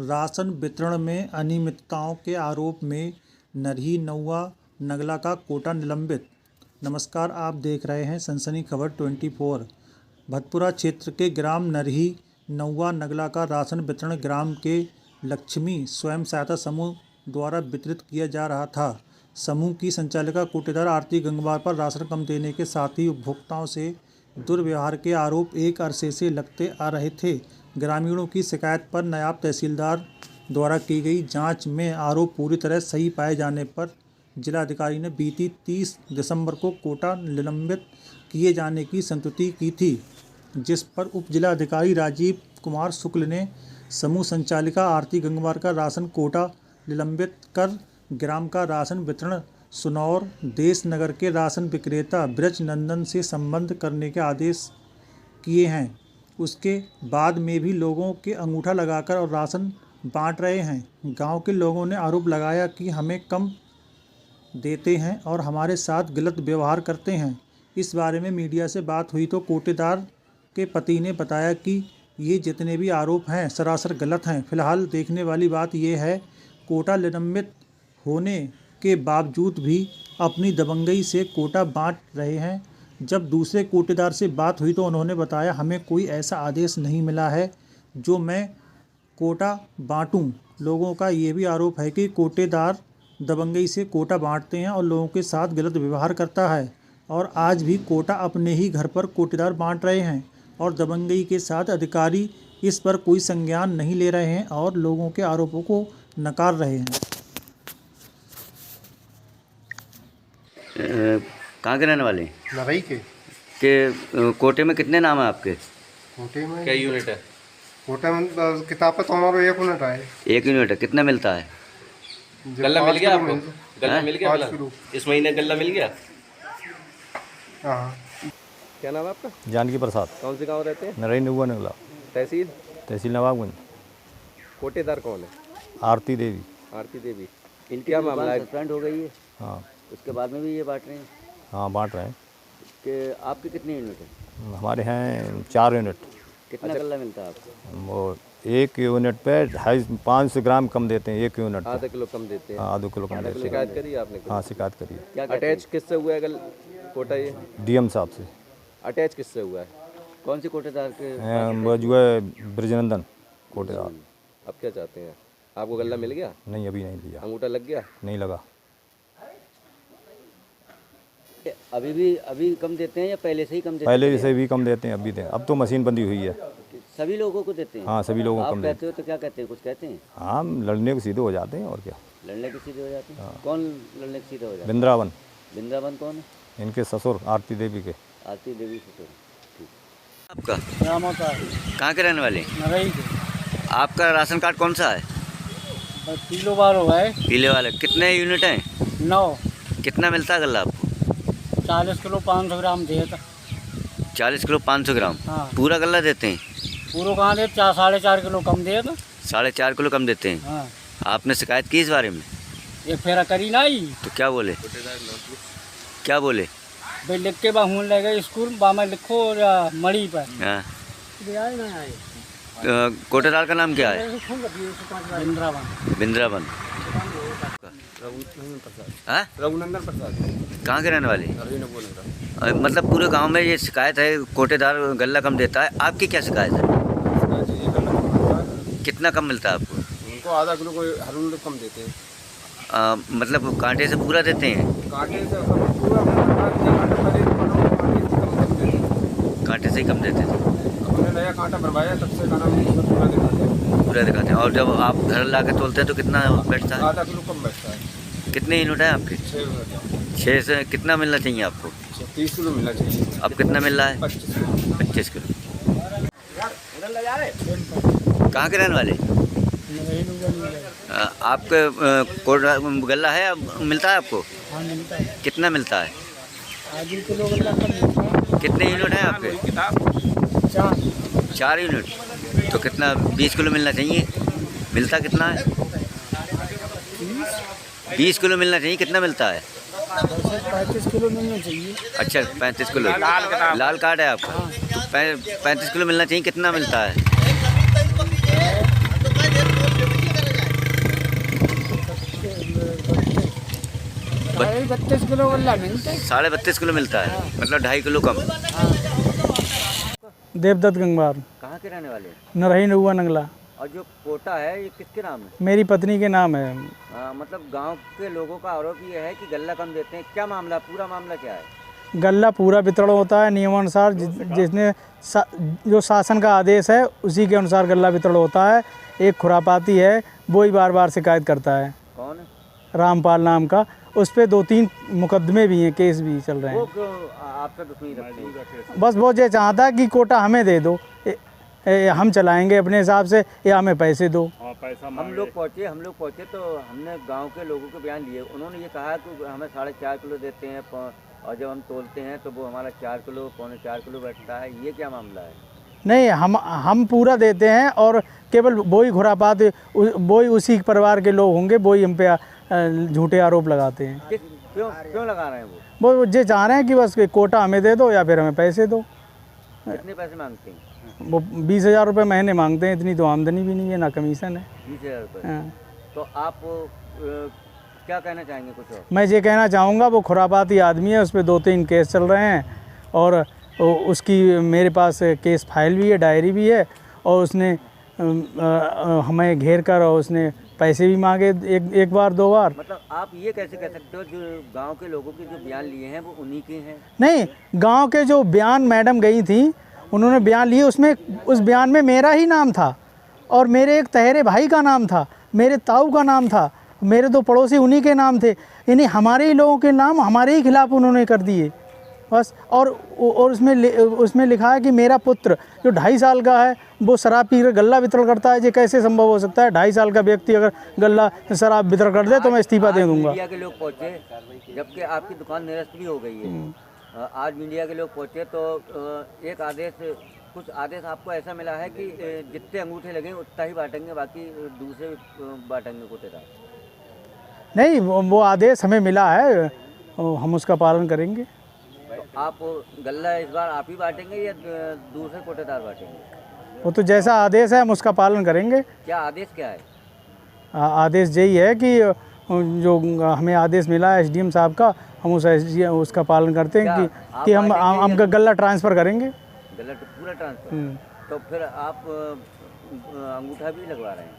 Ration वितरण में अनियमितताओं के आरोप में नरही नौवा नगला का कोटा निलंबित। नमस्कार, आप देख रहे हैं सनसनी खबर 24। भतपुरा क्षेत्र के ग्राम नरही नौवा नगला का राशन वितरण ग्राम के लक्ष्मी स्वयं सहायता समूह द्वारा वितरित किया जा रहा था। समूह की संचालिका कोटेदार आरती गंगवार पर राशन कम देने के साथ ही उपभोक्ताओं से दुर्व्यवहार के आरोप एक अरसे से लगते आ रहे थे। ग्रामीणों की शिकायत पर नायब तहसीलदार द्वारा की गई जांच में आरोप पूरी तरह सही पाए जाने पर जिलाधिकारी ने बीती 30 दिसंबर को कोटा निलंबित किए जाने की संस्तुति की थी, जिस पर उप जिलाधिकारी राजीव कुमार शुक्ल ने समूह संचालिका आरती गंगवार का राशन कोटा निलंबित कर ग्राम का राशन वितरण सुनौर देश नगर के राशन विक्रेता ब्रज नंदन से संबंध करने के आदेश किए हैं। उसके बाद में भी लोगों के अंगूठा लगाकर और राशन बांट रहे हैं। गांव के लोगों ने आरोप लगाया कि हमें कम देते हैं और हमारे साथ गलत व्यवहार करते हैं। इस बारे में मीडिया से बात हुई तो कोटेदार के पति ने बताया कि ये जितने भी आरोप हैं सरासर गलत हैं। फिलहाल देखने वाली बात यह है, कोटा निलंबित होने के बावजूद भी अपनी दबंगई से कोटा बांट रहे हैं। जब दूसरे कोटेदार से बात हुई तो उन्होंने बताया, हमें कोई ऐसा आदेश नहीं मिला है जो मैं कोटा बांटूं। लोगों का ये भी आरोप है कि कोटेदार दबंगई से कोटा बांटते हैं और लोगों के साथ गलत व्यवहार करता है और आज भी कोटा अपने ही घर पर कोटेदार बांट रहे हैं और दबंगई के साथ अधिकारी इस पर कोई संज्ञान नहीं ले रहे हैं और लोगों के आरोपों को नकार रहे हैं। कहाँ के रहने वाले? नरही के कोटे में कितने नाम है आपके? कोटे में क्या यूनिट है? कोटे में किताब पे तो हमारा 1 यूनिट है। 1 यूनिट है। कितना मिलता है? गल्ला मिल गया आपको? गल्ला हाँ? मिल गया? 5 किलो। इस महीने गल्ला मिल गया? हाँ। क्या नाम है आपका? जानकी प्रसाद। कौन से गांव रहते हैं? नरही नौवा नगला, तहसील नवाबगंज। कोटेदार कौन है? आरती देवी। आरती देवी। क्या मामला है? सस्पेंड हो गई है। हाँ उसके बाद में भी ये बांट रहे हैं हाँ बांट रहे हैं कि आपके कितने यूनिट है? हमारे हैं 4 यूनिट। कितना गल्ला मिलता है आपको? वो 1 यूनिट पे 500 ग्राम कम देते हैं। 1 यूनिट पे आधा किलो कम देते हैं। हाँ, आधा किलो कम देते हैं। शिकायत करी आपने? हाँ शिकायत करिए। क्या कहते अटैच किससे हुआ है कोटा? ये डीएम साहब से। अटैच किससे हुआ है? हैं? कौन सी कोटेदार के? वो जो है ब्रजनंदन कोटेदार। अब क्या चाहते हैं? आपको गल्ला मिल गया? नहीं, अभी नहीं लिया, अंगूठा लग गया? नहीं लगा। अभी कम देते हैं या पहले से ही कम देते हैं? पहले से भी कम देते हैं, अभी दें। अब तो मशीन बंदी हुई है। सभी लोगों को देते हैं? हाँ सभी लोगों को आप कम कहते देते हो तो क्या कहते हैं? कुछ कहते हैं? हैं। हाँ लड़ने को सीधे हो जाते हैं और क्या। लड़ने के सीधे हो जाते हैं? कौन लड़ने के सीधे हो जाते वृंदावन, हैं? वृंदावन कौन है? इनके ससुर आरती देवी के। आरती देवी ससुर। ठीक। आपका नाम होता है कहाँ के रहने वाले? नरही के आपका राशन कार्ड कौन सा है? किलो बार हुआ है। पीले वाले। कितने यूनिट हैं? 9 कितना मिलता है गल्ला आपको? 40 किलो 500 ग्राम देता। 40 किलो 500 ग्राम। हाँ। पूरा गल्ला देते हैं? पूरा कहाँ दे? 4.5 किलो कम दे ना। 4.5 किलो कम देते हैं। हाँ, आपने शिकायत की इस बारे में? ये फेरा करी नहीं। तो क्या बोले? क्या बोले? भाई लिख के बाहून ले गए स्कूल में लिखो और मड़ी पर। हाँ। आए ना आए। कोटेदार का नाम क्या है? वृंदावन। बिंद्रावन। हाँ? रघुनंदन प्रसाद। कहाँ के रहने वाले? मतलब पूरे गांव में ये शिकायत है कोटेदार गल्ला कम देता है। आपकी क्या शिकायत है? कितना कम मिलता है आपको? उनको आधा किलो को हर यूनिट कम देते हैं। मतलब कांटे से पूरा देते हैं? कांटे से पूरा कांटे से ही कम देते थे। हमने नया कांटा भरवाया तब से खाना पूरा दिखाते हैं। पूरा दिखाते हैं। और जब आप घर ला के तोलते हैं तो कितना बैठता है? आधा किलो कम बैठता है। कितने यूनिट है आपके? 6 यूनिट। 6 से कितना मिलना चाहिए आपको? 30 किलो मिलना चाहिए। अब कितना मिल रहा है? 25 किलो। 25 किलो। कहाँ के रहने वाले? आपके कोटा गल्ला है? अब मिलता है आपको? हाँ मिलता है। कितना मिलता है? आधी किलो गल्ला कम मिलता है। कितने यूनिट हैं आपके? 4 यूनिट। तो कितना 20 किलो मिलना चाहिए? मिलता कितना है? 20 किलो मिलना चाहिए। कितना मिलता है? 35 किलो मिलना चाहिए। अच्छा 35 किलो। लाल कार्ड है आपका? 35 किलो मिलना चाहिए। कितना मिलता है? 32 किलो गल्ला मिलता है। 32.5 किलो मिलता है, मतलब 2.5 किलो कम। देवदत्त गंगवार, कहाँ के रहने वाले हैं? नरही नहुआ नंगला। और जो कोटा है ये किसके नाम है? मेरी पत्नी के नाम है। मतलब गांव के लोगों का आरोप ये है कि गल्ला कम देते हैं, क्या मामला, पूरा मामला क्या है? गल्ला पूरा वितरण होता है नियमानुसार, जिसने जो शासन का आदेश है उसी के अनुसार गल्ला वितरण होता है। एक खुरापाती है, वो ही बार बार शिकायत करता है, कौन है? रामपाल नाम का। उस पर 2-3 मुकदमे भी हैं, केस भी चल रहे वो हैं। क्यों आपसे दुश्मनी रखते हैं? बस वो ये चाहता है कि कोटा हमें दे दो, हम चलाएंगे अपने हिसाब से, या हमें पैसे दो। हम लोग पहुँचे तो हमने गांव के लोगों के बयान लिए। उन्होंने ये कहा कि हमें 4.5 किलो देते हैं और जब हम तोलते हैं तो वो हमारा 4 किलो 4.25 किलो बैठता है। ये क्या मामला है? नहीं, हम पूरा देते हैं, और केवल वही खुरापात, वही उसी परिवार के लोग होंगे, वही हम पे झूठे आरोप लगाते हैं। क्यों लगा रहे हैं वो? ये चाह रहे हैं कि बस कोटा हमें दे दो या फिर हमें पैसे दो। कितने पैसे मांगते हैं? वो 20,000 रुपये महीने मांगते हैं। इतनी तो आमदनी भी नहीं है, ना कमीशन है। 20,000 रुपये। हाँ। तो आप क्या कहना चाहेंगे कुछ और? मैं ये कहना चाहूँगा, वो खुरापाती आदमी है, उस पर 2-3 केस चल रहे हैं, और उसकी मेरे पास केस फाइल भी है, डायरी भी है, और उसने हमें घेर कर और उसने पैसे भी मांगे एक बार 2 बार। मतलब आप ये कैसे कह सकते हो जो गांव के लोगों के जो बयान लिए हैं वो उन्हीं के हैं? नहीं, गांव के जो बयान मैडम गई थी, उन्होंने बयान लिए, उसमें उस बयान में मेरा ही नाम था, और मेरे एक तहेरे भाई का नाम था, मेरे ताऊ का नाम था, मेरे 2 पड़ोसी उन्हीं के नाम थे। यानी हमारे ही लोगों के नाम हमारे ही खिलाफ उन्होंने कर दिए बस। और उसमें लिखा है कि मेरा पुत्र जो 2.5 साल का है वो शराब पी कर गल्ला वितरण करता है। ये कैसे संभव हो सकता है? 2.5 साल का व्यक्ति अगर गल्ला शराब वितरण कर दे तो मैं इस्तीफा दे दूंगा। मीडिया के लोग पहुँचे, जबकि आपकी दुकान निरस्त भी हो गई है। आज मीडिया के लोग पहुँचे तो एक कुछ आदेश आपको ऐसा मिला है कि जितने अंगूठे लगे उतना ही बांटेंगे, बाकी दूसरे बांटेंगे कोटेदार। नहीं, वो आदेश हमें मिला है, हम उसका पालन करेंगे। तो आप गल्ला इस बार आप ही बांटेंगे या दूसरे कोटेदार बांटेंगे? वो तो जैसा आदेश है हम उसका पालन करेंगे। क्या आदेश क्या है? आदेश यही है कि जो हमें आदेश मिला है एसडीएम साहब का, हम उसका पालन करते हैं कि हम गल्ला ट्रांसफ़र करेंगे। गल्ला पूरा ट्रांसफर? तो फिर आप अंगूठा भी लगवा रहे हैं,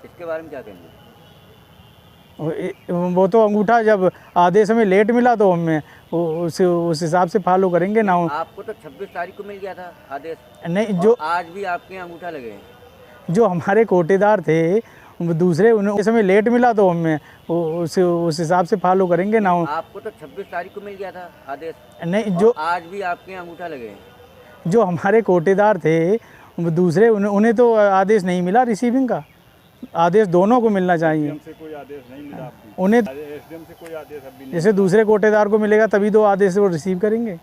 इसके बारे में क्या कहेंगे? वो तो अंगूठा जब आदेश हमें लेट मिला तो हमें उस हिसाब से फॉलो करेंगे ना। आपको तो 26 तारीख को मिल गया था आदेश। नहीं, जो आज भी आपके अंगूठा लगे हैं। जो हमारे कोटेदार थे दूसरे, उन्हें समय लेट मिला तो हमें उस हिसाब से फॉलो करेंगे ना। आपको तो 26 तारीख को मिल गया था आदेश। नहीं, जो आज भी आपके अंगूठा लगे हैं। जो हमारे कोटेदार थे दूसरे, उन्हें तो आदेश नहीं मिला रिसीविंग का। आदेश दोनों को मिलना चाहिए। से कोई आदेश नहीं मिला उन्हें, एसडीएम से कोई आदेश अभी नहीं। जैसे दूसरे कोटेदार को मिलेगा तभी तो आदेश वो रिसीव करेंगे।